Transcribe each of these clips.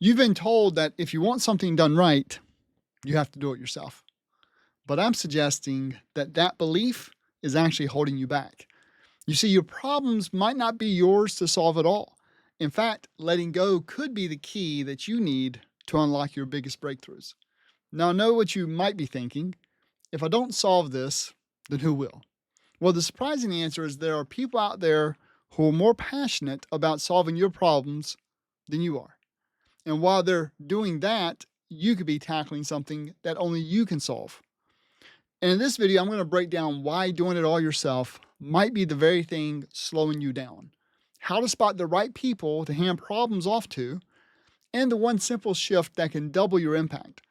You've been told that if you want something done right, you have to do it yourself. But I'm suggesting that that belief is actually holding you back. You see, your problems might not be yours to solve at all. In fact, letting go could be the key that you need to unlock your biggest breakthroughs. Now, I know what you might be thinking. If I don't solve this, then who will? Well, the surprising answer is there are people out there who are more passionate about solving your problems than you are. And while they're doing that, you could be tackling something that only you can solve. And in this video, I'm going to break down why doing it all yourself might be the very thing slowing you down, how to spot the right people to hand problems off to, and the one simple shift that can double your impact.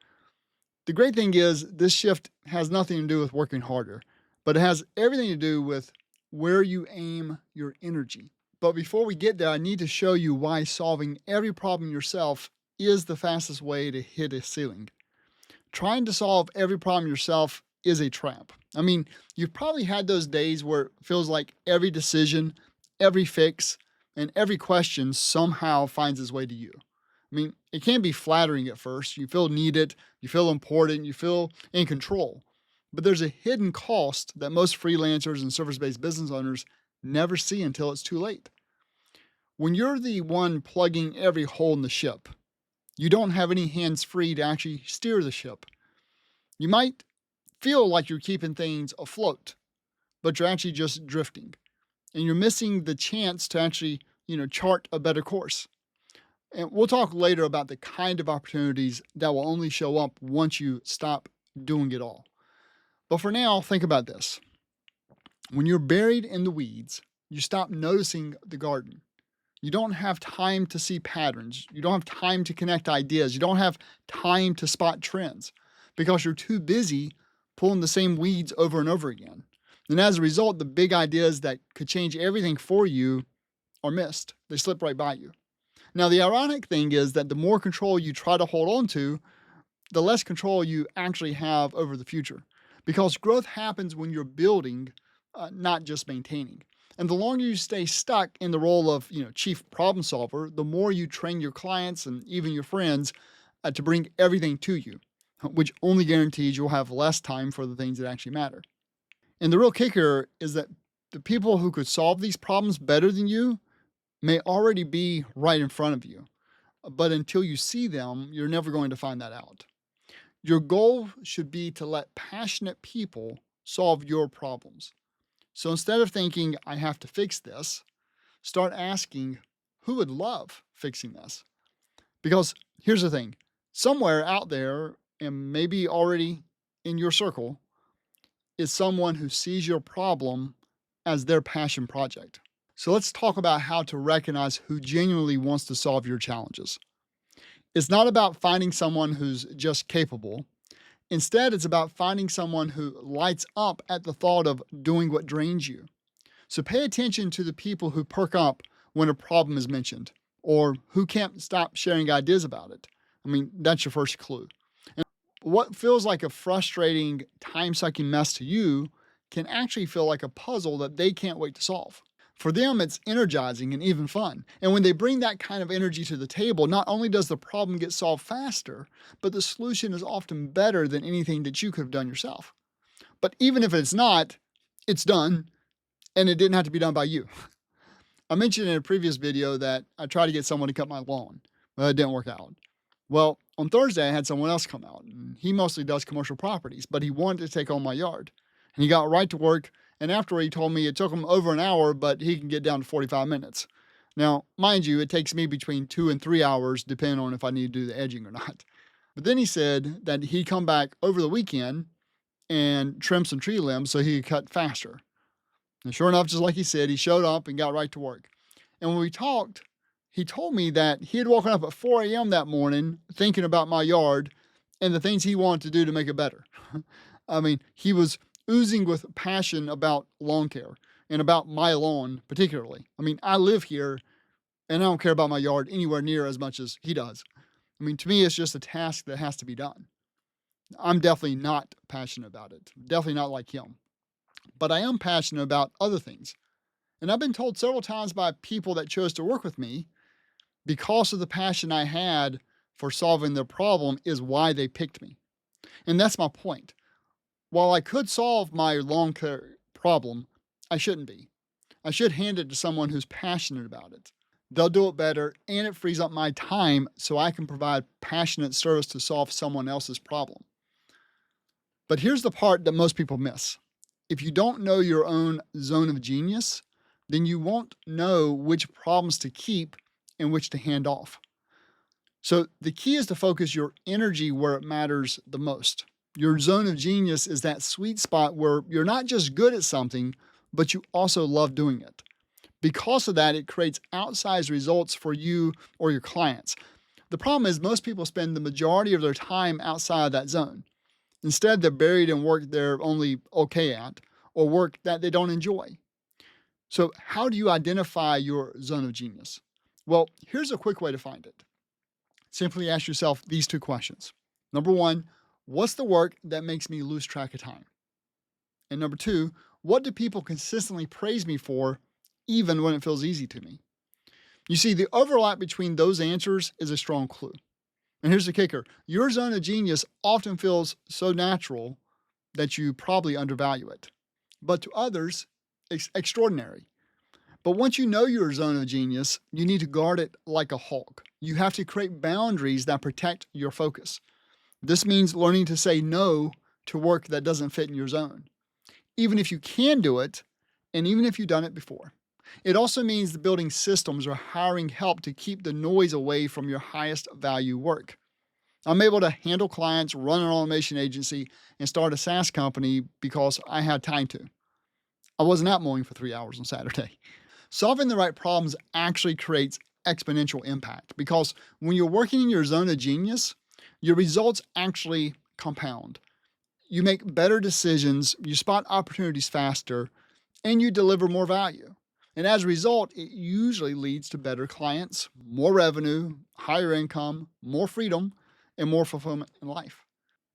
The great thing is, this shift has nothing to do with working harder, but it has everything to do with where you aim your energy. But before we get there, I need to show you why solving every problem yourself is the fastest way to hit a ceiling. Trying to solve every problem yourself is a trap. I mean, you've probably had those days where it feels like every decision, every fix, and every question somehow finds its way to you. I mean, it can be flattering at first. You feel needed, you feel important, you feel in control. But there's a hidden cost that most freelancers and service-based business owners never see until it's too late. When you're the one plugging every hole in the ship, you don't have any hands free to actually steer the ship. You might feel like you're keeping things afloat, but you're actually just drifting. And you're missing the chance to actually, chart a better course. And we'll talk later about the kind of opportunities that will only show up once you stop doing it all. But for now, think about this. When you're buried in the weeds, you stop noticing the garden. You don't have time to see patterns. You don't have time to connect ideas. You don't have time to spot trends because you're too busy pulling the same weeds over and over again. And as a result, the big ideas that could change everything for you are missed. They slip right by you. Now, the ironic thing is that the more control you try to hold on to, the less control you actually have over the future. Because growth happens when you're building, not just maintaining. And the longer you stay stuck in the role of, chief problem solver, the more you train your clients and even your friends to bring everything to you, which only guarantees you'll have less time for the things that actually matter. And the real kicker is that the people who could solve these problems better than you may already be right in front of you. But until you see them, you're never going to find that out. Your goal should be to let passionate people solve your problems. So instead of thinking, I have to fix this, start asking, who would love fixing this? Because here's the thing, somewhere out there, and maybe already in your circle, is someone who sees your problem as their passion project. So let's talk about how to recognize who genuinely wants to solve your challenges. It's not about finding someone who's just capable. Instead, it's about finding someone who lights up at the thought of doing what drains you. So pay attention to the people who perk up when a problem is mentioned, or who can't stop sharing ideas about it. I mean, that's your first clue. And what feels like a frustrating, time-sucking mess to you can actually feel like a puzzle that they can't wait to solve. For them, it's energizing and even fun. And when they bring that kind of energy to the table, not only does the problem get solved faster, but the solution is often better than anything that you could have done yourself. But even if it's not, it's done, and it didn't have to be done by you. I mentioned in a previous video that I tried to get someone to cut my lawn. Well, it didn't work out. Well, on Thursday, I had someone else come out. And he mostly does commercial properties, but he wanted to take on my yard. And he got right to work. And after he told me it took him over an hour, but he can get down to 45 minutes. Now, mind you, it takes me between 2 and 3 hours, depending on if I need to do the edging or not. But then he said that he'd come back over the weekend and trim some tree limbs so he could cut faster. And sure enough, just like he said, he showed up and got right to work. And when we talked, he told me that he had woken up at 4 a.m. that morning thinking about my yard and the things he wanted to do to make it better. I mean, he was oozing with passion about lawn care and about my lawn particularly. I mean, I live here and I don't care about my yard anywhere near as much as he does. I mean, to me, it's just a task that has to be done. I'm definitely not passionate about it. Definitely not like him. But I am passionate about other things. And I've been told several times by people that chose to work with me, because of the passion I had for solving their problem is why they picked me. And that's my point. While I could solve my long care problem, I shouldn't be. I should hand it to someone who's passionate about it. They'll do it better, and it frees up my time so I can provide passionate service to solve someone else's problem. But here's the part that most people miss. If you don't know your own zone of genius, then you won't know which problems to keep and which to hand off. So the key is to focus your energy where it matters the most. Your zone of genius is that sweet spot where you're not just good at something, but you also love doing it. Because of that, it creates outsized results for you or your clients. The problem is most people spend the majority of their time outside of that zone. Instead, they're buried in work they're only okay at or work that they don't enjoy. So how do you identify your zone of genius? Well, here's a quick way to find it. Simply ask yourself these two questions. Number one, what's the work that makes me lose track of time? And number two, what do people consistently praise me for, even when it feels easy to me? You see, the overlap between those answers is a strong clue. And here's the kicker. Your zone of genius often feels so natural that you probably undervalue it. But to others, it's extraordinary. But once you know your zone of genius, you need to guard it like a hawk. You have to create boundaries that protect your focus. This means learning to say no to work that doesn't fit in your zone, even if you can do it, and even if you've done it before. It also means building systems or hiring help to keep the noise away from your highest value work. I'm able to handle clients, run an automation agency, and start a SaaS company because I had time to. I wasn't out mowing for 3 hours on Saturday. Solving the right problems actually creates exponential impact because when you're working in your zone of genius, your results actually compound. You make better decisions, you spot opportunities faster, and you deliver more value. And as a result, it usually leads to better clients, more revenue, higher income, more freedom, and more fulfillment in life.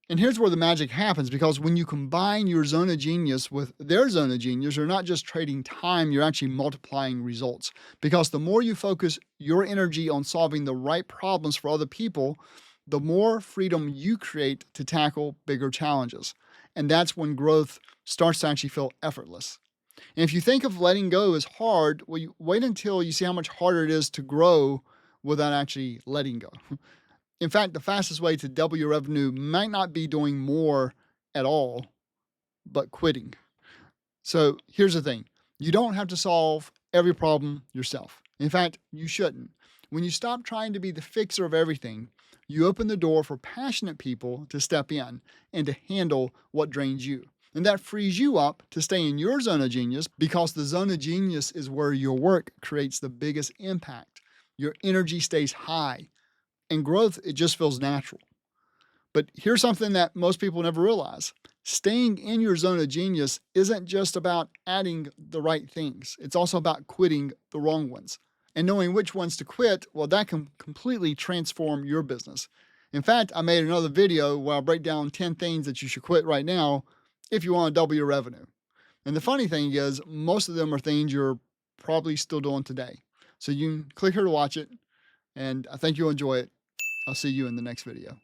And here's where the magic happens, because when you combine your zone of genius with their zone of genius, you're not just trading time, you're actually multiplying results. Because the more you focus your energy on solving the right problems for other people, the more freedom you create to tackle bigger challenges. And that's when growth starts to actually feel effortless. And if you think of letting go as hard, well, you wait until you see how much harder it is to grow without actually letting go. In fact, the fastest way to double your revenue might not be doing more at all, but quitting. So here's the thing. You don't have to solve every problem yourself. In fact, you shouldn't. When you stop trying to be the fixer of everything, you open the door for passionate people to step in and to handle what drains you. And that frees you up to stay in your zone of genius, because the zone of genius is where your work creates the biggest impact. Your energy stays high, and growth, it just feels natural. But here's something that most people never realize. Staying in your zone of genius isn't just about adding the right things. It's also about quitting the wrong ones. And knowing which ones to quit, well, that can completely transform your business. In fact, I made another video where I break down 10 things that you should quit right now if you want to double your revenue. And the funny thing is, most of them are things you're probably still doing today. So you can click here to watch it, and I think you'll enjoy it. I'll see you in the next video.